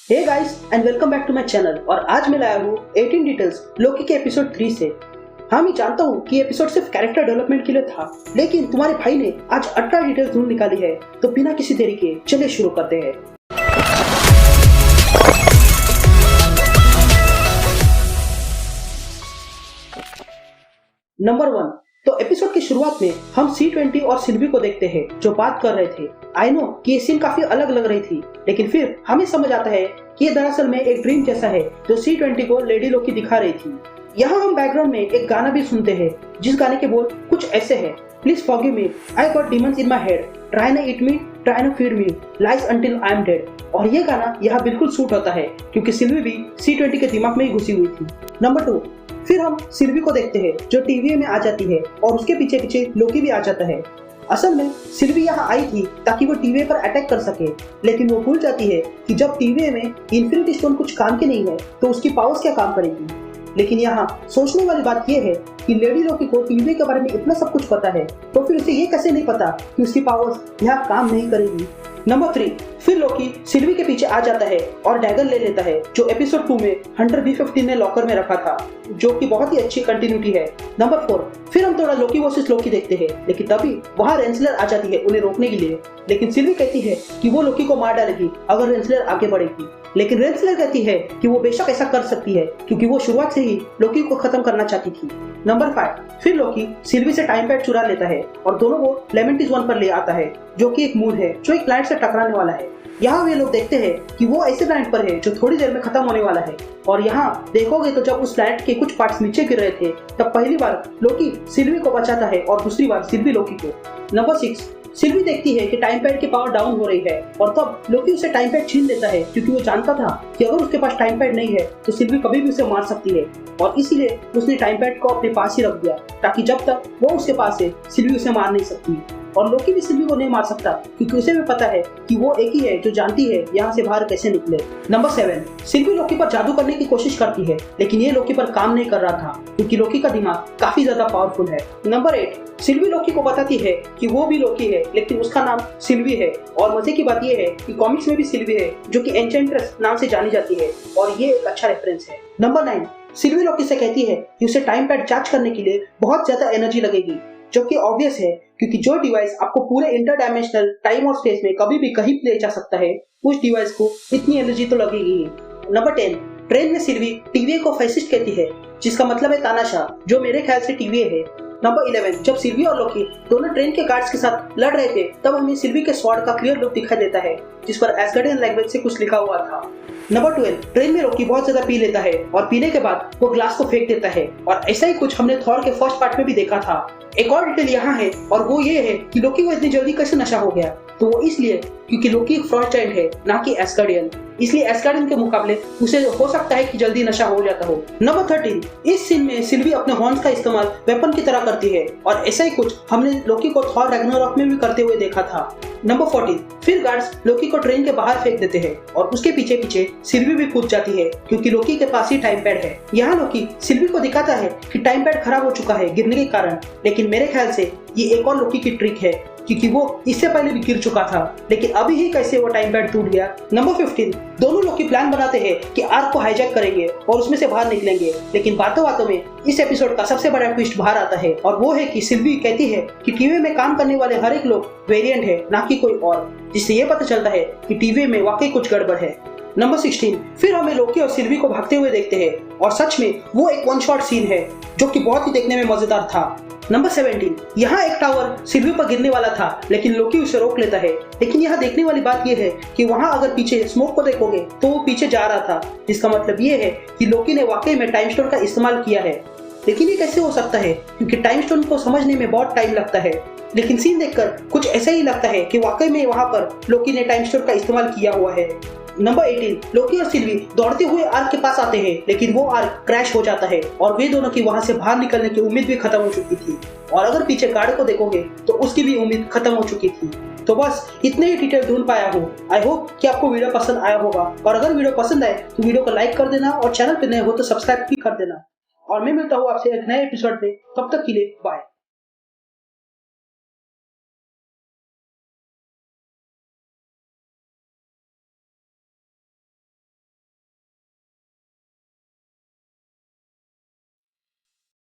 Hey guys and welcome back to my channel. और आज मैं लाया हूँ 18 डिटेल्स लोकी के एपिसोड 3 से। हाँ, मैं जानता हूँ कि एपिसोड सिर्फ कैरेक्टर डेवलपमेंट के लिए था, लेकिन तुम्हारे भाई ने आज 18 डिटेल्स ढूंढ निकाली है, तो बिना किसी देरी के चलिए शुरू करते हैं। नंबर 1। तो एपिसोड की शुरुआत में हम C20 और सिल्वी को देखते हैं जो बात कर रहे थे। आई नो कि ये सीन काफी अलग लग रही थी, लेकिन फिर हमें समझ आता है कि ये दरअसल में एक ड्रीम जैसा है जो C20 को लेडी लोकी दिखा रही थी। यहाँ हम बैकग्राउंड में एक गाना भी सुनते हैं जिस गाने के बोल कुछ ऐसे हैं। Please forgive me, I got demons in my head, try न ईट मी, ट्राई न feed me, lies until I am dead. और ये गाना यहाँ बिल्कुल सूट होता है क्योंकि सिल्वी भी C20 के दिमाग में ही घुसी हुई थी। नंबर 2। फिर हम सिल्वी को देखते हैं जो टीवी में आ जाती है और उसके पीछे पीछे लोकी भी आ जाता है। असल में सिल्वी यहाँ आई थी ताकि वो टीवी पर अटैक कर सके, लेकिन वो भूल जाती है कि जब टीवी में इन्फिनिटी स्टोन कुछ काम के नहीं है तो उसकी पावर्स क्या काम करेगी। लेकिन यहाँ सोचने वाली बात यह है कि लेडी लोकी को टीवी के बारे में इतना सब कुछ पता है, तो फिर उसे ये कैसे नहीं पता कि उसकी पावर्स यहाँ काम नहीं करेगी। नंबर 3। फिर लोकी सिल्वी के पीछे आ जाता है और डैगर ले लेता है जो एपिसोड 2 में हंटर B15 ने लॉकर में रखा था, जो कि बहुत ही अच्छी कंटिन्यूटी है। नंबर 4। फिर हम थोड़ा लोकी वर्सेस लोकी देखते हैं, लेकिन तभी वहाँ रेंसलर आ जाती है उन्हें रोकने के लिए। लेकिन सिल्वी कहती है कि वो लोकी को मार डालेगी अगर रेंसलर आगे बढ़ेगी, लेकिन रेंसलर कहती है कि वो बेशक ऐसा कर सकती है क्योंकि वो शुरुआत से ही लोकी को खत्म करना चाहती थी। नंबर 5। फिर लोकी सिल्वी से टाइम पैड चुरा लेता है और दोनों को लेमेंटिस 1 पर ले आता है, जो कि एक मूड है जो एक प्लैनेट से टकराने वाला है। यहाँ वे लोग देखते हैं कि वो ऐसे प्लैनेट पर है जो थोड़ी देर में खत्म होने वाला है। और यहाँ देखोगे तो जब उस प्लैनेट के कुछ पार्ट्स नीचे गिर रहे थे तब पहली बार लोकी सिल्वी को बचाता है और दूसरी बार सिल्वी लोकी को। नंबर 6। सिल्वी देखती है कि टाइम पैड की पावर डाउन हो रही है और तब लोकी उसे टाइम पैड छीन लेता है क्योंकि वो जानता था कि अगर उसके पास टाइम पैड नहीं है तो सिल्वी कभी भी उसे मार सकती है, और इसीलिए उसने टाइम पैड को अपने पास ही रख दिया ताकि जब तक वो उसके पास है सिल्वी उसे मार नहीं सकती। और लोकी भी सिल्वी को नहीं मार सकता क्योंकि उसे भी पता है कि वो एक ही है जो जानती है यहाँ से बाहर कैसे निकले। नंबर 7। सिल्वी लोकी पर जादू करने की कोशिश करती है, लेकिन ये लोकी पर काम नहीं कर रहा था क्योंकि लोकी का दिमाग काफी ज्यादा पावरफुल है। नंबर 8। सिल्वी लोकी को बताती है कि वो भी लोकी है लेकिन उसका नाम सिल्वी है, और मजे की बात यह है कि कॉमिक्स में भी सिल्वी है जो कि एन्चेंट्रेस नाम से जानी जाती है, और ये एक अच्छा रेफरेंस है। नंबर 9। सिल्वी लोकी से कहती है कि उसे टाइम पैड चार्ज करने के लिए बहुत ज्यादा एनर्जी लगेगी, जो कि ऑब्वियस है क्योंकि जो डिवाइस आपको पूरे इंटरडायमेंशनल टाइम और स्पेस में कभी भी कहीं ले जा सकता है, उस डिवाइस को इतनी एनर्जी तो लगेगी ही। नंबर 10। ट्रेन में सिल्वी टीवीए को फैसिस्ट कहती है, जिसका मतलब है तानाशाह, जो मेरे ख्याल से टीवीए है। नंबर 11। जब सिल्वी और लोकी दोनों ट्रेन के गार्ड्स के साथ लड़ रहे थे तब हमें सिल्वी के स्वॉर्ड का क्लियर लुक दिखाई देता है जिस पर एस्गार्डियन लैंग्वेज से कुछ लिखा हुआ था। नंबर 12। ट्रेन में लोकी बहुत ज्यादा पी लेता है और पीने के बाद वो ग्लास को फेंक देता है, और ऐसा ही कुछ हमने थॉर के फर्स्ट पार्ट में भी देखा था। एक और डिटेल यहाँ है और वो ये है कि लोकी को इतनी जल्दी कैसे नशा हो गया, तो वो इसलिए क्योंकि लोकी एक फ्रॉस्ट चाइल्ड है ना कि एस्गार्डियन, इसलिए एस्गार्डियन के मुकाबले उसे हो सकता है कि जल्दी नशा हो जाता हो। नंबर 13। इस सीन में सिल्वी अपने हॉर्न्स का इस्तेमाल वेपन की तरह करती है, और ऐसा ही कुछ हमने लोकी को थॉर रैग्नारॉक में भी करते हुए देखा था। नंबर 14। फिर गार्ड्स लोकी को ट्रेन के बाहर फेंक देते हैं और उसके पीछे पीछे सिल्वी भी कूद जाती है क्योंकि लोकी के पास ही टाइम पैड है। यहाँ लोकी सिल्वी को दिखाता है कि टाइम पैड खराब हो चुका है गिरने के कारण, लेकिन मेरे ख्याल से ये एक और लोकी की ट्रिक है क्योंकि वो इससे पहले भी गिर चुका था, लेकिन अभी ही कैसे वो टाइम पैड टूट गया। नंबर 15। दोनों लोग की प्लान बनाते हैं कि आर्क को हाईजैक करेंगे और उसमें से बाहर निकलेंगे, लेकिन बातों बातों में इस एपिसोड का सबसे बड़ा ट्विस्ट बाहर आता है, और वो है कि सिल्वी कहती है कि टीवी में काम करने वाले हर एक लोग वेरिएंट है ना कि कोई और, जिससे ये पता चलता है कि टीवी में वाकई कुछ गड़बड़ है। नंबर 16। फिर हमें लोकी और सिल्वी को भागते हुए देखते हैं, और सच में वो एक वन शॉट सीन है जो कि बहुत ही देखने में मजेदार था। नंबर 17। यहाँ एक टावर सिल्वी पर गिरने वाला था लेकिन लोकी उसे रोक लेता है, लेकिन यहाँ देखने वाली बात यह है कि वहाँ अगर पीछे स्मोक को देखोगे तो वो पीछे जा रहा था, जिसका मतलब ये है कि लोकी ने वाकई में टाइम स्टोन का इस्तेमाल किया है। लेकिन ये कैसे हो सकता है क्योंकि टाइम स्टोन को समझने में बहुत टाइम लगता है, लेकिन सीन देखकर कुछ ऐसा ही लगता है कि वाकई में वहाँ पर लोकी ने टाइम स्टोन का इस्तेमाल किया हुआ है। नंबर 18। लोकी और सिल्वी दौड़ते हुए आर्क के पास आते हैं, लेकिन वो आर्क क्रैश हो जाता है और वे दोनों की वहां से बाहर निकलने की उम्मीद भी खत्म हो चुकी थी, और अगर पीछे गार्ड को देखोगे तो उसकी भी उम्मीद खत्म हो चुकी थी। तो बस इतने ही डिटेल ढूंढ पाया हूँ। आई होप कि आपको वीडियो पसंद आया होगा, और अगर वीडियो पसंद आए तो वीडियो को लाइक कर देना और चैनल पे नए हो तो सब्सक्राइब भी कर देना, और मैं मिलता हूँ आपसे एक नए एपिसोड में। तब तक के लिए बाय।